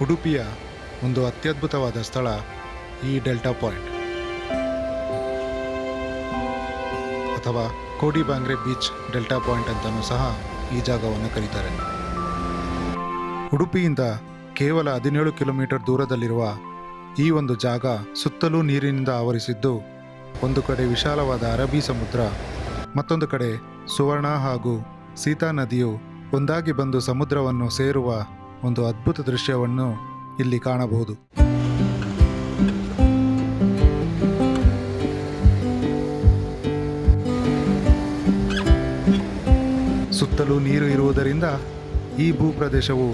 ಉಡುಪಿಯ ಒಂದು ಅತ್ಯದ್ಭುತವಾದ ಸ್ಥಳ ಈ ಡೆಲ್ಟಾ ಪಾಯಿಂಟ್ ಅಥವಾ ಕೋಡಿಬಾಂಗ್ರೆ ಬೀಚ್ ಡೆಲ್ಟಾ ಪಾಯಿಂಟ್ ಅಂತಲೂ ಸಹ ಈ ಜಾಗವನ್ನು ಕರೀತಾರೆ. ಉಡುಪಿಯಿಂದ ಕೇವಲ 17 ಕಿಲೋಮೀಟರ್ ದೂರದಲ್ಲಿರುವ ಈ ಒಂದು ಜಾಗ ಸುತ್ತಲೂ ನೀರಿನಿಂದ ಆವರಿಸಿದ್ದು, ಒಂದು ಕಡೆ ವಿಶಾಲವಾದ ಅರಬ್ಬಿ ಸಮುದ್ರ, ಮತ್ತೊಂದು ಕಡೆ ಸುವರ್ಣ ಹಾಗೂ ಸೀತಾ ನದಿಯು ಒಂದಾಗಿ ಬಂದು ಸಮುದ್ರವನ್ನು ಸೇರುವ ಒಂದು ಅದ್ಭುತ ದೃಶ್ಯವನ್ನು ಇಲ್ಲಿ ಕಾಣಬಹುದು. ಸುತ್ತಲೂ ನೀರು ಇರುವುದರಿಂದ ಈ ಭೂಪ್ರದೇಶವು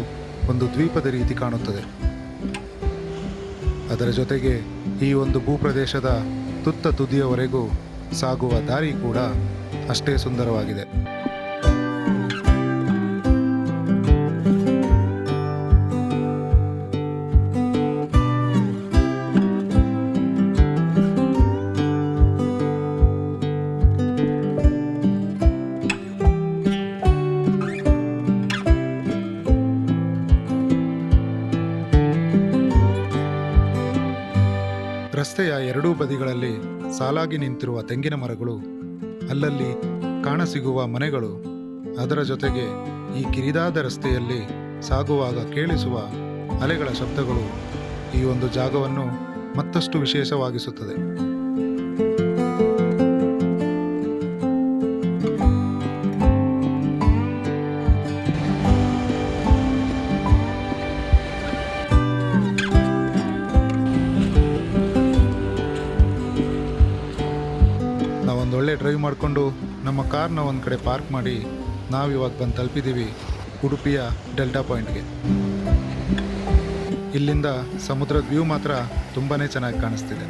ಒಂದು ದ್ವೀಪದ ರೀತಿ ಕಾಣುತ್ತದೆ. ಅದರ ಜೊತೆಗೆ ಈ ಒಂದು ಭೂಪ್ರದೇಶದ ತುತ್ತ ತುದಿಯವರೆಗೂ ಸಾಗುವ ದಾರಿ ಕೂಡ ಅಷ್ಟೇ ಸುಂದರವಾಗಿದೆ. ರಸ್ತೆಯ ಎರಡೂ ಬದಿಗಳಲ್ಲಿ ಸಾಲಾಗಿ ನಿಂತಿರುವ ತೆಂಗಿನ ಮರಗಳು, ಅಲ್ಲಲ್ಲಿ ಕಾಣಸಿಗುವ ಮನೆಗಳು, ಅದರ ಜೊತೆಗೆ ಈ ಕಿರಿದಾದ ರಸ್ತೆಯಲ್ಲಿ ಸಾಗುವಾಗ ಕೇಳಿಸುವ ಅಲೆಗಳ ಶಬ್ದಗಳು ಈ ಒಂದು ಜಾಗವನ್ನು ಮತ್ತಷ್ಟು ವಿಶೇಷವಾಗಿಸುತ್ತದೆ. ಒಳ್ಳೆ ಡ್ರೈವ್ ಮಾಡಿಕೊಂಡು ನಮ್ಮ ಕಾರ್ನ ಒಂದು ಕಡೆ ಪಾರ್ಕ್ ಮಾಡಿ ನಾವಿವಾಗ ಬಂದು ತಲುಪಿದ್ದೀವಿ ಉಡುಪಿಯ ಡೆಲ್ಟಾ ಪಾಯಿಂಟ್ಗೆ. ಇಲ್ಲಿಂದ ಸಮುದ್ರದ ವ್ಯೂ ಮಾತ್ರ ತುಂಬಾ ಚೆನ್ನಾಗಿ ಕಾಣಿಸ್ತಿದೆ.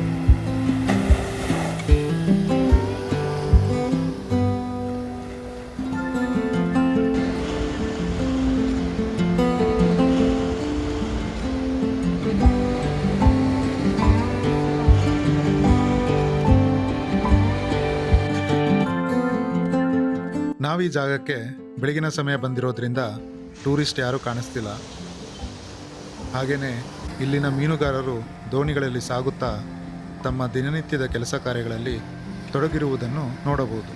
ನಾವು ಈ ಜಾಗಕ್ಕೆ ಬೆಳಗಿನ ಸಮಯ ಬಂದಿರೋದ್ರಿಂದ ಟೂರಿಸ್ಟ್ ಯಾರೂ ಕಾಣಿಸ್ತಿಲ್ಲ. ಹಾಗೆಯೇ ಇಲ್ಲಿನ ಮೀನುಗಾರರು ದೋಣಿಗಳಲ್ಲಿ ಸಾಗುತ್ತಾ ತಮ್ಮ ದಿನನಿತ್ಯದ ಕೆಲಸ ಕಾರ್ಯಗಳಲ್ಲಿ ತೊಡಗಿರುವುದನ್ನು ನೋಡಬಹುದು.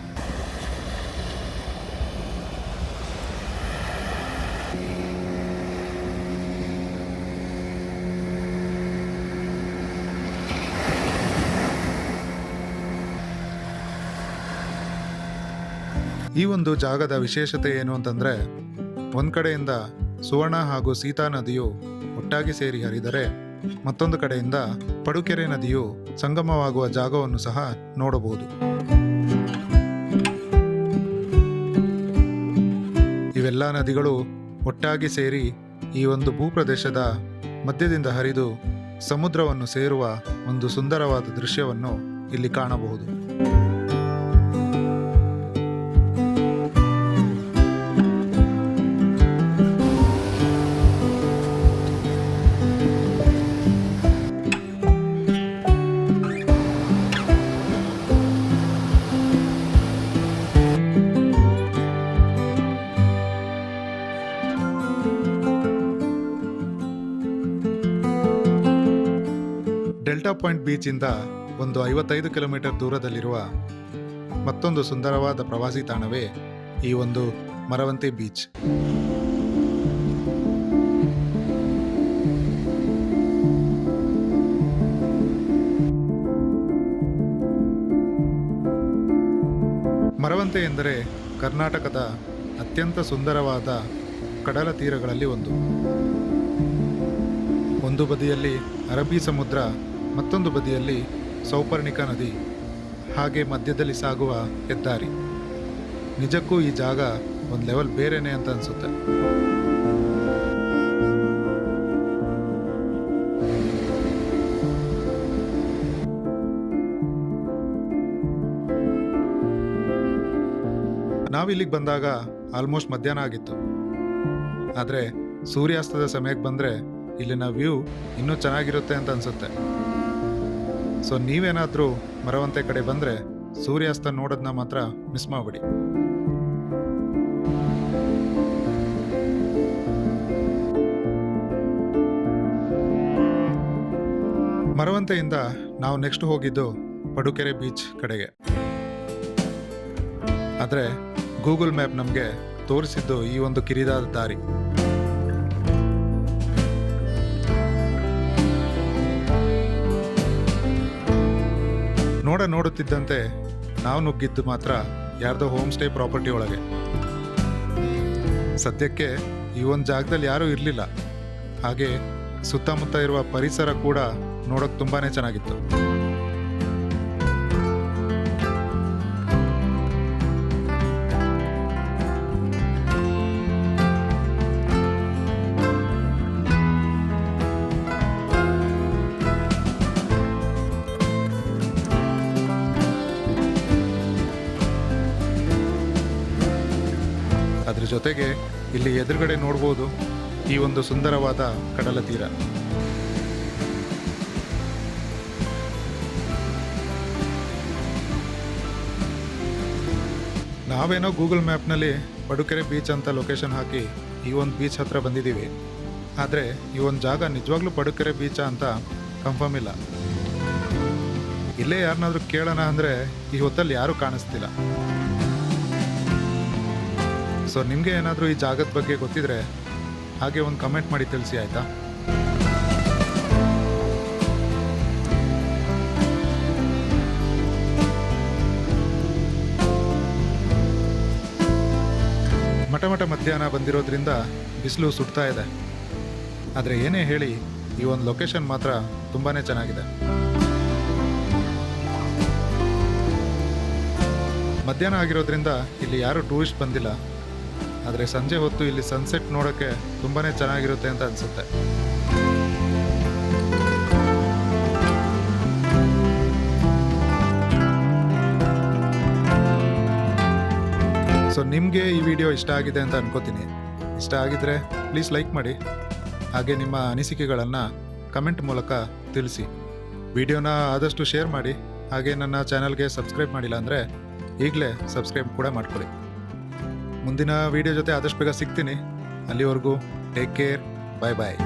ಈ ಒಂದು ಜಾಗದ ವಿಶೇಷತೆ ಏನು ಅಂತಂದರೆ, ಒಂದು ಕಡೆಯಿಂದ ಸುವರ್ಣ ಹಾಗೂ ಸೀತಾ ನದಿಯು ಒಟ್ಟಾಗಿ ಸೇರಿ ಹರಿದರೆ, ಮತ್ತೊಂದು ಕಡೆಯಿಂದ ಪಡುಕೆರೆ ನದಿಯು ಸಂಗಮವಾಗುವ ಜಾಗವನ್ನು ಸಹ ನೋಡಬಹುದು. ಇವೆಲ್ಲ ನದಿಗಳು ಒಟ್ಟಾಗಿ ಸೇರಿ ಈ ಒಂದು ಭೂಪ್ರದೇಶದ ಮಧ್ಯದಿಂದ ಹರಿದು ಸಮುದ್ರವನ್ನು ಸೇರುವ ಒಂದು ಸುಂದರವಾದ ದೃಶ್ಯವನ್ನು ಇಲ್ಲಿ ಕಾಣಬಹುದು. ಡೆಲ್ಟಾ ಪಾಯಿಂಟ್ ಬೀಚಿಂದ ಒಂದು 55 ಕಿಲೋಮೀಟರ್ ದೂರದಲ್ಲಿರುವ ಮತ್ತೊಂದು ಸುಂದರವಾದ ಪ್ರವಾಸಿ ತಾಣವೇ ಈ ಒಂದು ಮರವಂತೆ ಬೀಚ್. ಮರವಂತೆ ಎಂದರೆ ಕರ್ನಾಟಕದ ಅತ್ಯಂತ ಸುಂದರವಾದ ಕಡಲ ತೀರಗಳಲ್ಲಿ ಒಂದು ಬದಿಯಲ್ಲಿ ಅರಬ್ಬಿ ಸಮುದ್ರ, ಮತ್ತೊಂದು ಬದಿಯಲ್ಲಿ ಸೌಪರ್ಣಿಕಾ ನದಿ, ಹಾಗೆ ಮಧ್ಯದಲ್ಲಿ ಸಾಗುವ ಹೆದ್ದಾರಿ. ನಿಜಕ್ಕೂ ಈ ಜಾಗ ಒಂದು ಲೆವೆಲ್ ಬೇರೆನೆ ಅಂತ ಅನಿಸುತ್ತೆ. ನಾವಿಲ್ಲಿಗೆ ಬಂದಾಗ ಆಲ್ಮೋಸ್ಟ್ ಮಧ್ಯಾಹ್ನ ಆಗಿತ್ತು. ಆದರೆ ಸೂರ್ಯಾಸ್ತದ ಸಮಯಕ್ಕೆ ಬಂದರೆ ಇಲ್ಲಿನ ವ್ಯೂ ಇನ್ನೂ ಚೆನ್ನಾಗಿರುತ್ತೆ ಅಂತ ಅನಿಸುತ್ತೆ. ಸೊ ನೀವೇನಾದರೂ ಮರವಂತೆ ಕಡೆ ಬಂದರೆ ಸೂರ್ಯಾಸ್ತ ನೋಡೋದನ್ನ ಮಾತ್ರ ಮಿಸ್ ಮಾಡಬೇಡಿ. ಮರವಂತೆಯಿಂದ ನಾವು ನೆಕ್ಸ್ಟ್ ಹೋಗಿದ್ದು ಪಡುಕೆರೆ ಬೀಚ್ ಕಡೆಗೆ. ಆದರೆ ಗೂಗಲ್ ಮ್ಯಾಪ್ ನಮಗೆ ತೋರಿಸಿದ್ದು ಈ ಒಂದು ಕಿರಿದಾದ ದಾರಿ. ನೋಡುತ್ತಿದ್ದಂತೆ ನಾವು ನುಗ್ಗಿದ್ದು ಮಾತ್ರ ಯಾರ್ದೋ ಹೋಮ್ ಸ್ಟೇ ಪ್ರಾಪರ್ಟಿ ಒಳಗೆ. ಸದ್ಯಕ್ಕೆ ಈ ಒಂದು ಜಾಗದಲ್ಲಿ ಯಾರೂ ಇರಲಿಲ್ಲ. ಹಾಗೆ ಸುತ್ತಮುತ್ತ ಇರುವ ಪರಿಸರ ಕೂಡ ನೋಡೋಕೆ ತುಂಬಾನೇ ಚೆನ್ನಾಗಿತ್ತು. ಅದ್ರ ಜೊತೆಗೆ ಇಲ್ಲಿ ಎದುರುಗಡೆ ನೋಡ್ಬೋದು ಈ ಒಂದು ಸುಂದರವಾದ ಕಡಲ ತೀರ. ನಾವೇನೋ ಗೂಗಲ್ ಮ್ಯಾಪ್ನಲ್ಲಿ ಪಡುಕೆರೆ ಬೀಚ್ ಅಂತ ಲೊಕೇಶನ್ ಹಾಕಿ ಈ ಒಂದು ಬೀಚ್ ಹತ್ರ ಬಂದಿದ್ದೀವಿ. ಆದರೆ ಈ ಒಂದು ಜಾಗ ನಿಜವಾಗ್ಲೂ ಪಡುಕೆರೆ ಬೀಚಾ ಅಂತ ಕನ್ಫರ್ಮ್ ಇಲ್ಲ. ಇಲ್ಲೇ ಯಾರನ್ನಾದ್ರೂ ಕೇಳೋಣ ಅಂದರೆ ಈ ಹೊತ್ತಲ್ಲಿ ಯಾರೂ ಕಾಣಿಸ್ತಿಲ್ಲ. ಸೊ ನಿಮಗೆ ಏನಾದರೂ ಈ ಜಾಗದ ಬಗ್ಗೆ ಗೊತ್ತಿದ್ರೆ ಹಾಗೆ ಒಂದು ಕಮೆಂಟ್ ಮಾಡಿ ತಿಳಿಸಿ, ಆಯಿತಾ? ಮಠ ಮಧ್ಯಾಹ್ನ ಬಂದಿರೋದ್ರಿಂದ ಬಿಸಿಲು ಸುಡ್ತಾ ಇದೆ. ಆದರೆ ಏನೇ ಹೇಳಿ ಈ ಒಂದು ಲೊಕೇಶನ್ ಮಾತ್ರ ತುಂಬಾ ಚೆನ್ನಾಗಿದೆ. ಮಧ್ಯಾಹ್ನ ಆಗಿರೋದ್ರಿಂದ ಇಲ್ಲಿ ಯಾರೂ ಟೂರಿಸ್ಟ್ ಬಂದಿಲ್ಲ. ಆದರೆ ಸಂಜೆ ಹೊತ್ತು ಇಲ್ಲಿ ಸನ್ಸೆಟ್ ನೋಡೋಕ್ಕೆ ತುಂಬಾ ಚೆನ್ನಾಗಿರುತ್ತೆ ಅಂತ ಅನಿಸುತ್ತೆ. ಸೊ ನಿಮಗೆ ಈ ವಿಡಿಯೋ ಇಷ್ಟ ಆಗಿದೆ ಅಂತ ಅನ್ಕೋತೀನಿ. ಇಷ್ಟ ಆಗಿದ್ರೆ ಪ್ಲೀಸ್ ಲೈಕ್ ಮಾಡಿ. ಹಾಗೆ ನಿಮ್ಮ ಅನಿಸಿಕೆಗಳನ್ನು ಕಮೆಂಟ್ ಮೂಲಕ ತಿಳಿಸಿ. ವಿಡಿಯೋನ ಆದಷ್ಟು ಶೇರ್ ಮಾಡಿ. ಹಾಗೆ ನನ್ನ ಚಾನಲ್ಗೆ ಸಬ್ಸ್ಕ್ರೈಬ್ ಮಾಡಿಲ್ಲ ಅಂದರೆ ಈಗಲೇ ಸಬ್ಸ್ಕ್ರೈಬ್ ಕೂಡ ಮಾಡ್ಕೊಳ್ಳಿ. ಮುಂದಿನ ವಿಡಿಯೋ ಜೊತೆ ಆದಷ್ಟು ಬೇಗ ಸಿಗ್ತೀನಿ. ಅಲ್ಲಿವರೆಗೂ ಟೇಕ್ ಕೇರ್. ಬಾಯ್ ಬಾಯ್.